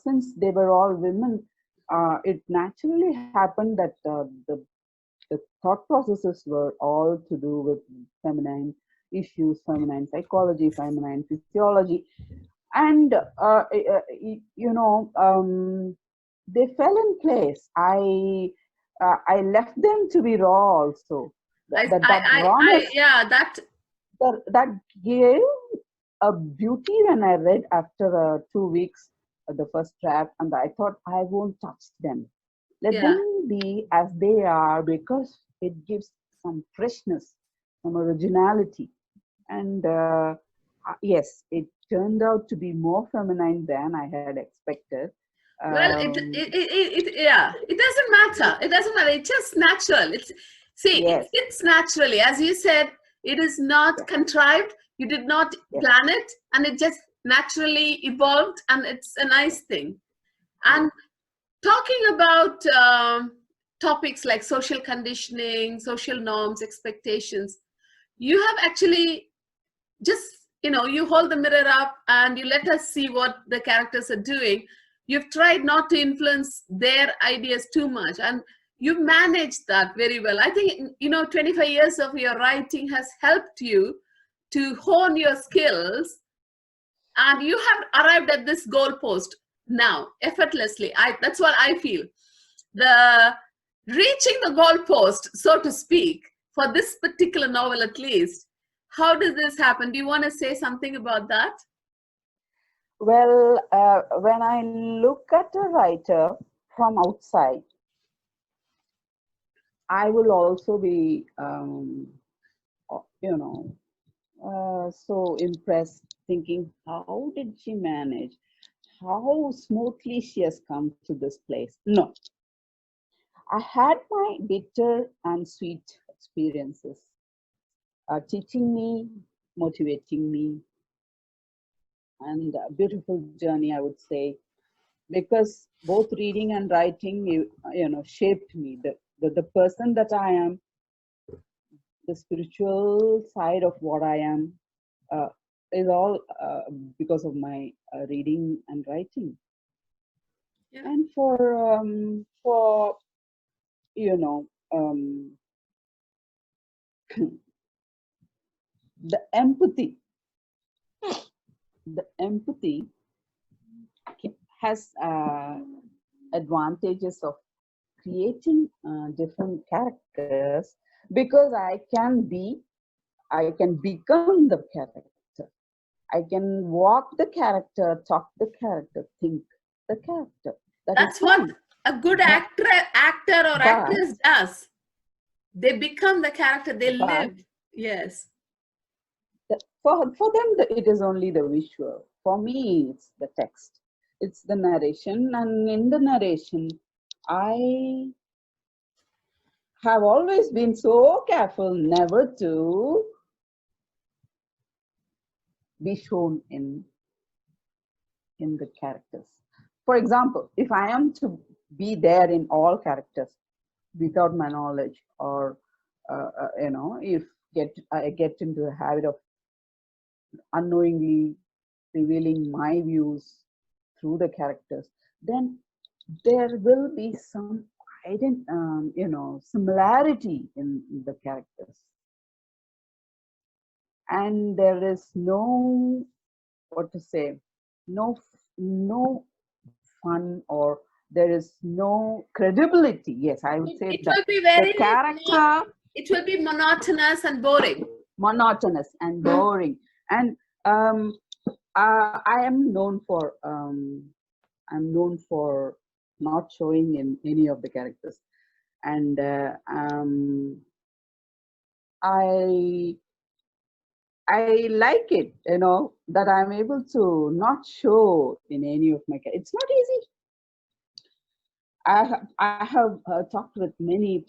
since they were all women, it naturally happened that the thought processes were all to do with feminine issues, feminine psychology, feminine physiology, and they fell in place. I left them to be raw also. That rawness, yeah, that that gave a beauty when I read after 2 weeks the first draft, and I thought I won't touch them. Let yeah. them be as they are, because it gives some freshness, some originality. And yes, it turned out to be more feminine than I had expected. Well, yeah, it doesn't matter. It doesn't matter. It's just natural. Yes. It's naturally, as you said, it is not contrived. You did not plan it, and it just naturally evolved, and it's a nice thing. And talking about topics like social conditioning, social norms, expectations, you have actually just, you hold the mirror up and you let us see what the characters are doing. You've tried not to influence their ideas too much, and you managed that very well. I think, 25 years of your writing has helped you to hone your skills, and you have arrived at this goalpost now effortlessly. That's what I feel. The reaching the goalpost, so to speak, for this particular novel at least. How does this happen? Do you want to say something about that? Well, when I look at a writer from outside, I will also be, so impressed, thinking, how did she manage? How smoothly she has come to this place? No, I had my bitter and sweet experiences, teaching me, motivating me, and a beautiful journey, I would say, because both reading and writing, shaped me. The person that I am, the spiritual side of what I am, is all because of my reading and writing. Yeah. And for the empathy has advantages of creating different characters, because I can become the character. I can walk the character, talk the character, think the character. That's what a good actor or actress does. They become the character, they live. Yes. For them, it is only the visual. For me, it's the text. It's the narration. And in the narration, I have always been so careful never to be shown in the characters. For example, if I am to be there in all characters without my knowledge, or if I get into the habit of unknowingly revealing my views through the characters, then there will be some similarity in the characters, and there is no fun, or there is no credibility. Yes, I would say it will be very, the character, it will be monotonous and boring. And I am known for not showing in any of the characters, and I like it, that I'm able to not show in any of my characters. It's not easy. I have talked with many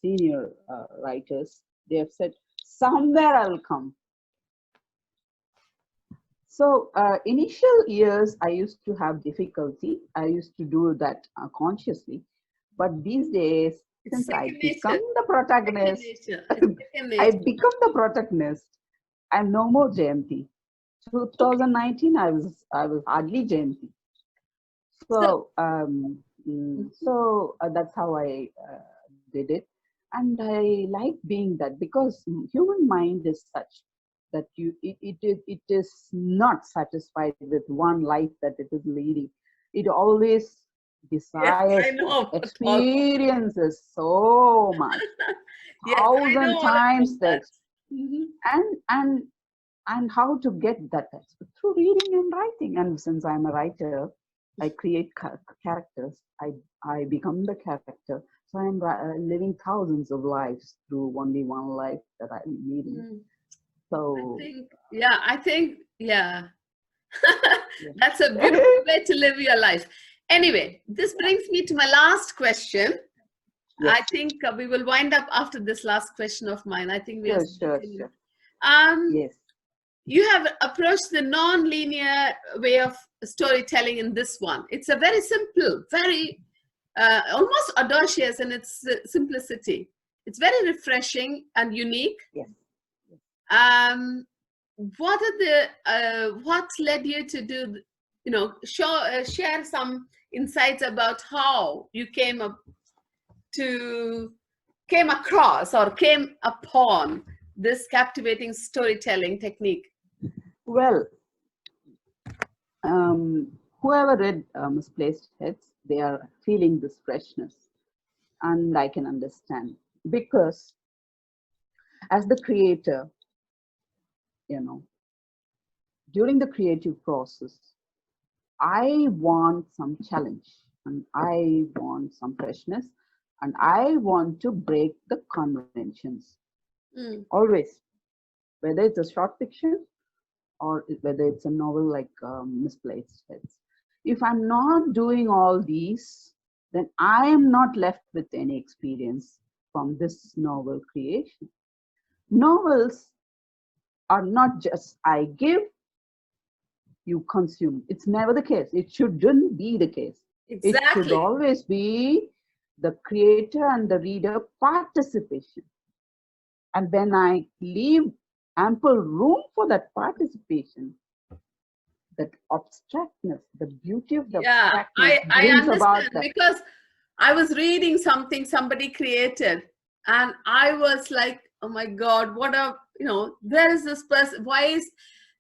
senior writers. They have said, somewhere I'll come. So initial years, I used to have difficulty. I used to do that consciously. But these days, since I become the protagonist, I'm no more Jayanthi. 2019, I was hardly Jayanthi. So that's how I did it, and I like being that, because human mind is such that it is not satisfied with one life that it is leading. It always desires I know. experiences so much, Yes, I know 1,000 all times about that. and how to get that through reading and writing. And since I'm a writer, I create characters. I become the character. So I'm living thousands of lives through only one life that I'm leading. So I think that's a beautiful way to live your life. Anyway, this brings me to my last question. Yes. I think we will wind up after this last question of mine. I think we are sure. Yes. You have approached the non-linear way of storytelling in this one. It's a very simple, very almost audacious in its simplicity. It's very refreshing and unique. Yes. What are the what led you to do? Share some insights about how you came across or came upon this captivating storytelling technique. Well, whoever read Misplaced Heads, they are feeling this freshness, and I can understand, because as the creator, during the creative process, I want some challenge, and I want some freshness, and I want to break the conventions. Always, whether it's a short fiction or whether it's a novel like Misplaced Heads. If I'm not doing all these, then I am not left with any experience from this novel creation. Novels are not just I give, you consume. It's never the case. It shouldn't be the case. Exactly. It should always be the creator and the reader participation. And when I leave ample room for that participation, that abstractness, the beauty of the abstractness I brings understand, about that. because I was reading something somebody created, and I was like, oh my God, where is this person? Why is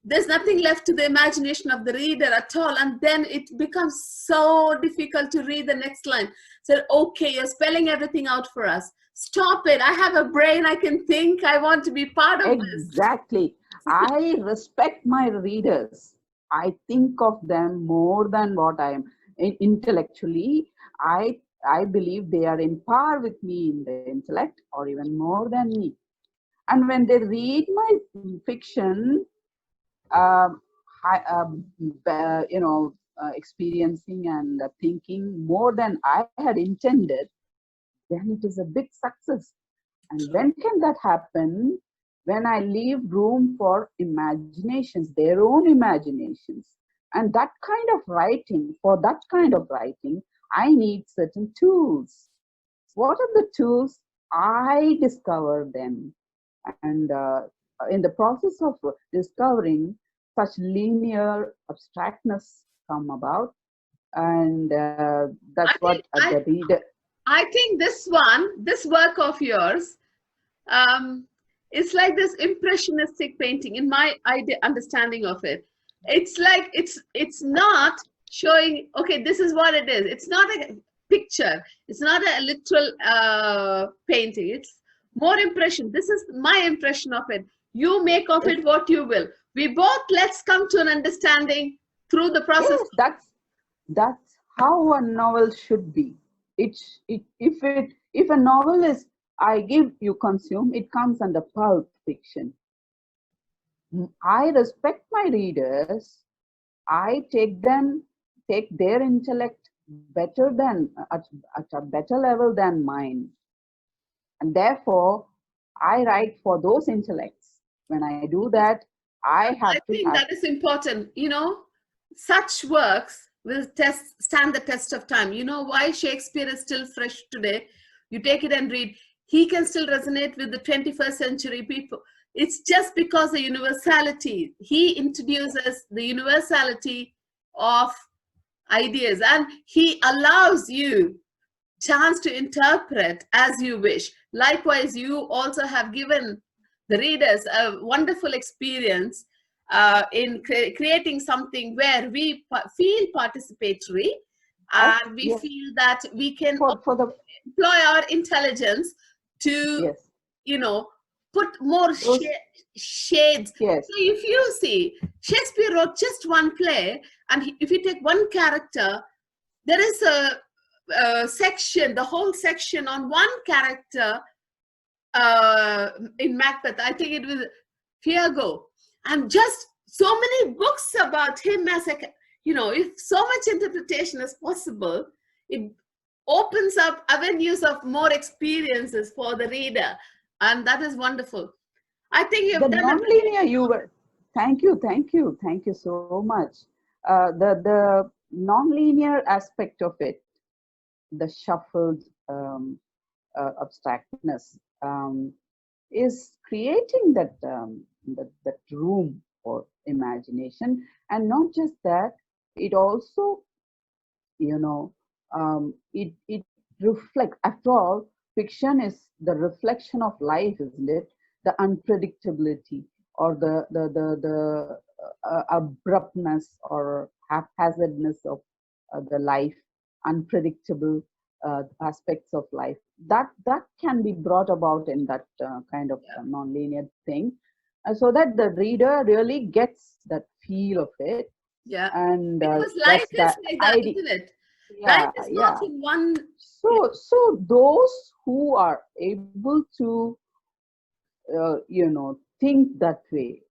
there's nothing left to the imagination of the reader at all? And then it becomes so difficult to read the next line. So, okay, you're spelling everything out for us. Stop it. I have a brain. I can think. I want to be part of this. Exactly. I respect my readers. I think of them more than what I am. Intellectually, I believe they are in par with me in the intellect, or even more than me. And when they read my fiction, experiencing and thinking more than I had intended, then it is a big success. And when can that happen? When I leave room for imaginations, their own imaginations. And that kind of writing, for that kind of writing, I need certain tools. What are the tools? I discover them. And in the process of discovering, such linear abstractness come about. And that's what the reader... I think this work of yours, it's like this impressionistic painting in my understanding of it. It's like it's not showing, okay, this is what it is. It's not a picture. It's not a literal painting. It's more impression. This is my impression of it. You make of it what you will. We both, let's come to an understanding through the process. Yes, that's how a novel should be. If a novel is I give, you consume, it comes under Pulp Fiction. I respect my readers. I take their intellect better than at a better level than mine, and therefore I write for those intellects. When I do that, I think that is important. Such works will stand the test of time. You know why Shakespeare is still fresh today? You take it and read. He can still resonate with the 21st century people. it's just because the universality. He introduces the universality of ideas, and he allows you chance to interpret as you wish. Likewise, you also have given the readers a wonderful experience in creating something where we feel participatory, and we feel that we can employ our intelligence to, you know, put more shades. Yes. So if you see, Shakespeare wrote just one play, and if you take one character, there is a section, the whole section on one character in Macbeth. I think it was Iago, and just so many books about him as a, you know, if so much interpretation is possible, it opens up avenues of more experiences for the reader, and that is wonderful. I think you've done non-linear. You were. Thank you so much. The non-linear aspect of it, the shuffled abstractness, is creating that that room for imagination. And not just that, it also, you know, it reflects. After all, fiction is the reflection of life, isn't it? The unpredictability, or the abruptness or haphazardness of the life, unpredictable aspects of life, that can be brought about in that kind of non-linear thing, so that the reader really gets that feel of it. And because life is like that, isn't it? Life is not in one. So those who are able to you know, think that way,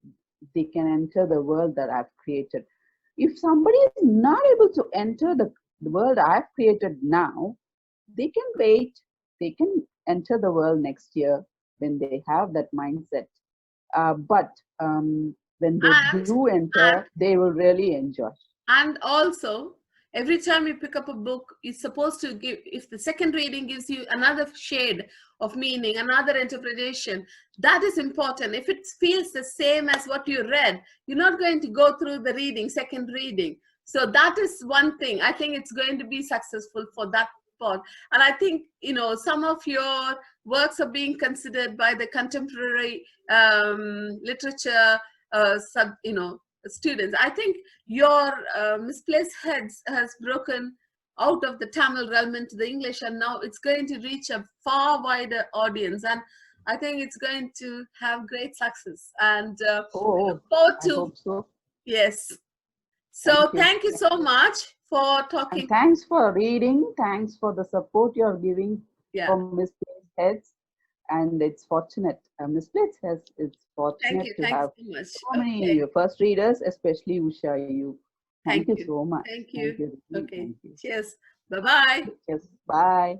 they can enter the world that I've created. If somebody is not able to enter the world I've created now, they can wait. They can enter the world next year when they have that mindset. But when they do enter, they will really enjoy. And also, every time you pick up a book, it's supposed to give, if the second reading gives you another shade of meaning, another interpretation, that is important. If it feels the same as what you read, you're not going to go through the second reading. So that is one thing. I think it's going to be successful for that part. And I think, you know, some of your works are being considered by the contemporary literature students. I think your Misplaced Heads has broken out of the Tamil realm into the English, and now it's going to reach a far wider audience, and I think it's going to have great success. And look forward to. I hope so. Yes. So thank you so much for talking. And thanks for reading. Thanks for the support you're giving for Misplaced Heads. And it's fortunate. Misplaced Heads is fortunate to have so many first readers, especially Usha. Thank you so much. Thank you. Okay. Cheers. Bye-bye. Cheers. Bye.